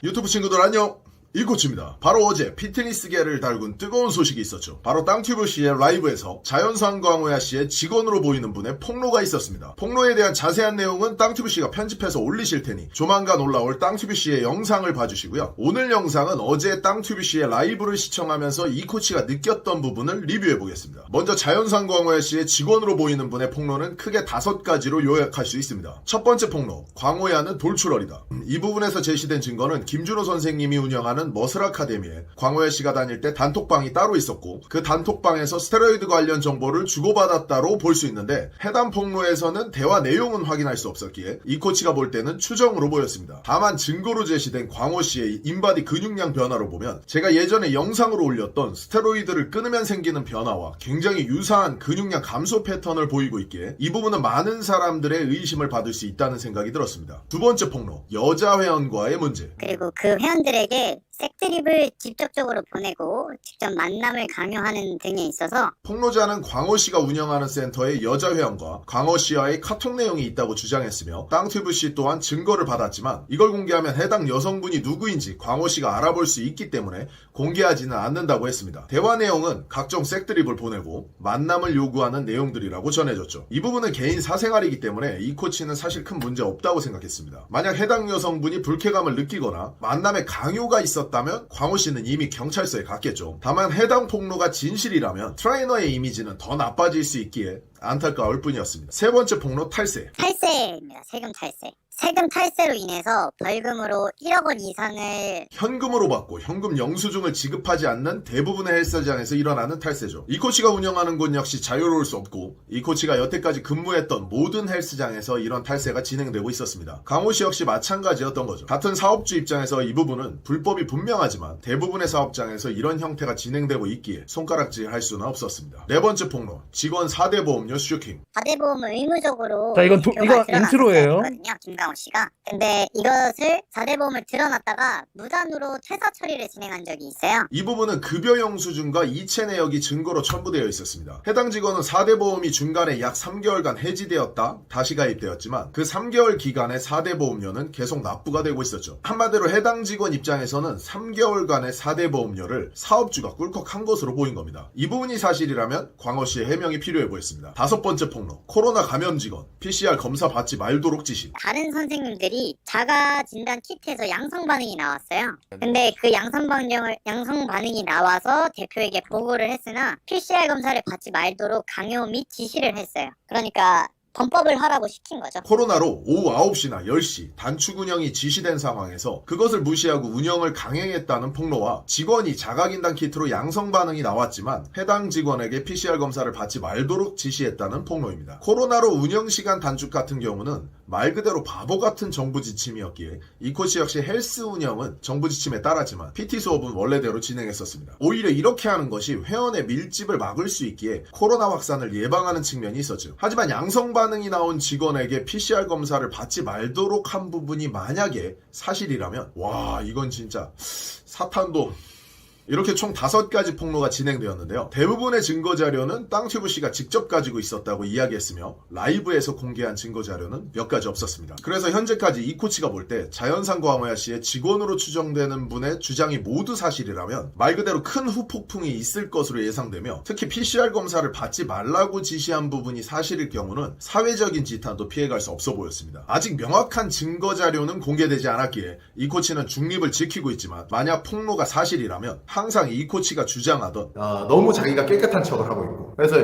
유튜브 친구들 안녕, 이코치입니다. 바로 어제 피트니스계를 달군 뜨거운 소식이 있었죠. 바로 땅튜브씨의 라이브에서 자연산 광호야 씨의 직원으로 보이는 분의 폭로가 있었습니다. 폭로에 대한 자세한 내용은 땅튜브씨가 편집해서 올리실 테니 조만간 올라올 땅튜브씨의 영상을 봐주시고요. 오늘 영상은 어제 땅튜브씨의 라이브를 시청하면서 이코치가 느꼈던 부분을 리뷰해보겠습니다. 먼저 자연산 광호야 씨의 직원으로 보이는 분의 폭로는 크게 5가지로 요약할 수 있습니다. 첫 번째 폭로, 광호야는 돌출얼이다. 이 부분에서 제시된 증거는 김준호 선생님이 운영하는 머슬 아카데미에 광호야 씨가 다닐 때 단톡방이 따로 있었고 그 단톡방에서 스테로이드 관련 정보를 주고받았다로 볼 수 있는데 해당 폭로에서는 대화 내용은 확인할 수 없었기에 이 코치가 볼 때는 추정으로 보였습니다. 다만 증거로 제시된 광호 씨의 인바디 근육량 변화로 보면 제가 예전에 영상으로 올렸던 스테로이드를 끊으면 생기는 변화와 굉장히 유사한 근육량 감소 패턴을 보이고 있기에 이 부분은 많은 사람들의 의심을 받을 수 있다는 생각이 들었습니다. 두 번째 폭로, 여자 회원과의 문제. 그리고 그 회원들에게 색드립을 직접적으로 보내고 직접 만남을 강요하는 등에 있어서 폭로자는 광호 씨가 운영하는 센터의 여자 회원과 광호 씨와의 카톡 내용이 있다고 주장했으며 땅튜브 씨 또한 증거를 받았지만 이걸 공개하면 해당 여성분이 누구인지 광호 씨가 알아볼 수 있기 때문에 공개하지는 않는다고 했습니다. 대화 내용은 각종 색드립을 보내고 만남을 요구하는 내용들이라고 전해졌죠. 이 부분은 개인 사생활이기 때문에 이 코치는 사실 큰 문제 없다고 생각했습니다. 만약 해당 여성분이 불쾌감을 느끼거나 만남에 강요가 있었다면 광호 씨는 이미 경찰서에 갔겠죠. 다만 해당 폭로가 진실이라면 트레이너의 이미지는 더 나빠질 수 있기에 안타까울 뿐이었습니다. 세 번째 폭로, 탈세입니다. 세금 탈세. 세금 탈세로 인해서 벌금으로 1억 원 이상을 현금으로 받고 현금 영수증을 지급하지 않는 대부분의 헬스장에서 일어나는 탈세죠. 이 코치가 운영하는 곳 역시 자유로울 수 없고 이 코치가 여태까지 근무했던 모든 헬스장에서 이런 탈세가 진행되고 있었습니다. 강호 씨 역시 마찬가지였던 거죠. 같은 사업주 입장에서 이 부분은 불법이 분명하지만 대부분의 사업장에서 이런 형태가 진행되고 있기에 손가락질 할 수는 없었습니다. 네 번째 폭로, 직원 4대 보험료 슈킹. 4대 보험을 의무적으로 자, 이건 이거 인트로예요. 김강호 씨가. 근데 이것을 4대 보험을 드러났다가 무단으로 퇴사 처리를 진행한 적이 있어요. 이 부분은 급여 영수증과 이체 내역이 증거로 첨부되어 있었습니다. 해당 직원은 4대 보험이 중간에 약 3개월간 해지되었다 다시 가입되었지만 그 3개월 기간에 4대 보험료는 계속 납부가 되고 있었죠. 한마디로 해당 직원 입장에서는 3개월간의 4대 보험료를 사업주가 꿀꺽한 것으로 보인 겁니다. 이 부분이 사실이라면 광호 씨의 해명이 필요해 보였습니다. 다섯 번째 폭로, 코로나 감염 직원 PCR 검사 받지 말도록 지시. 다른 선생님들이 자가 진단 키트에서 양성 반응이 나왔어요. 근데 그 양성 반응이 나와서 대표에게 보고를 했으나 PCR 검사를 받지 말도록 강요 및 지시를 했어요. 그러니까 범법을 하라고 시킨 거죠. 코로나로 오후 9시나 10시 단축 운영이 지시된 상황에서 그것을 무시하고 운영을 강행했다는 폭로와 직원이 자가진단 키트로 양성 반응이 나왔지만 해당 직원에게 PCR 검사를 받지 말도록 지시했다는 폭로입니다. 코로나로 운영시간 단축 같은 경우는 말 그대로 바보 같은 정부 지침이었기에 이 코치 역시 헬스 운영은 정부 지침에 따랐지만 PT 수업은 원래대로 진행했었습니다. 오히려 이렇게 하는 것이 회원의 밀집을 막을 수 있기에 코로나 확산을 예방하는 측면이 있었죠. 하지만 양성 반응이 나온 직원에게 PCR 검사를 받지 말도록 한 부분이 만약에 사실이라면 와, 이건 진짜 사탄도. 이렇게 총 5가지 폭로가 진행되었는데요. 대부분의 증거자료는 땅튜브씨가 직접 가지고 있었다고 이야기했으며 라이브에서 공개한 증거자료는 몇 가지 없었습니다. 그래서 현재까지 이 코치가 볼 때 자연산 광호야 씨의 직원으로 추정되는 분의 주장이 모두 사실이라면 말 그대로 큰 후폭풍이 있을 것으로 예상되며 특히 PCR 검사를 받지 말라고 지시한 부분이 사실일 경우는 사회적인 지탄도 피해갈 수 없어 보였습니다. 아직 명확한 증거자료는 공개되지 않았기에 이 코치는 중립을 지키고 있지만 만약 폭로가 사실이라면 항상 이 코치가 주장하던 너무 자기가 깨끗한 척을 하고 있고 그래서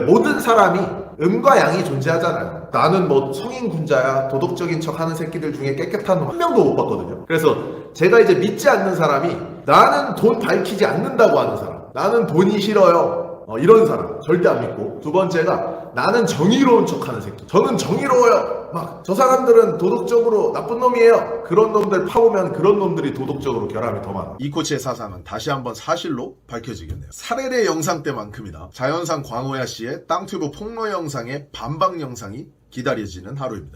모든 사람이 음과 양이 존재하잖아요. 나는 뭐 성인 군자야 도덕적인 척 하는 새끼들 중에 깨끗한 놈 한 명도 못 봤거든요. 그래서 제가 이제 믿지 않는 사람이 나는 돈 밝히지 않는다고 하는 사람, 나는 돈이 싫어요 이런 사람 절대 안 믿고, 두 번째가 나는 정의로운 척하는 새끼, 저는 정의로워요 막 저 사람들은 도덕적으로 나쁜 놈이에요, 그런 놈들 파보면 그런 놈들이 도덕적으로 결함이 더 많아. 이 코치의 사상은 다시 한번 사실로 밝혀지겠네요. 사례의 영상 때만큼이나 자연산 광호야 씨의 땅튜브 폭로 영상의 반박 영상이 기다려지는 하루입니다.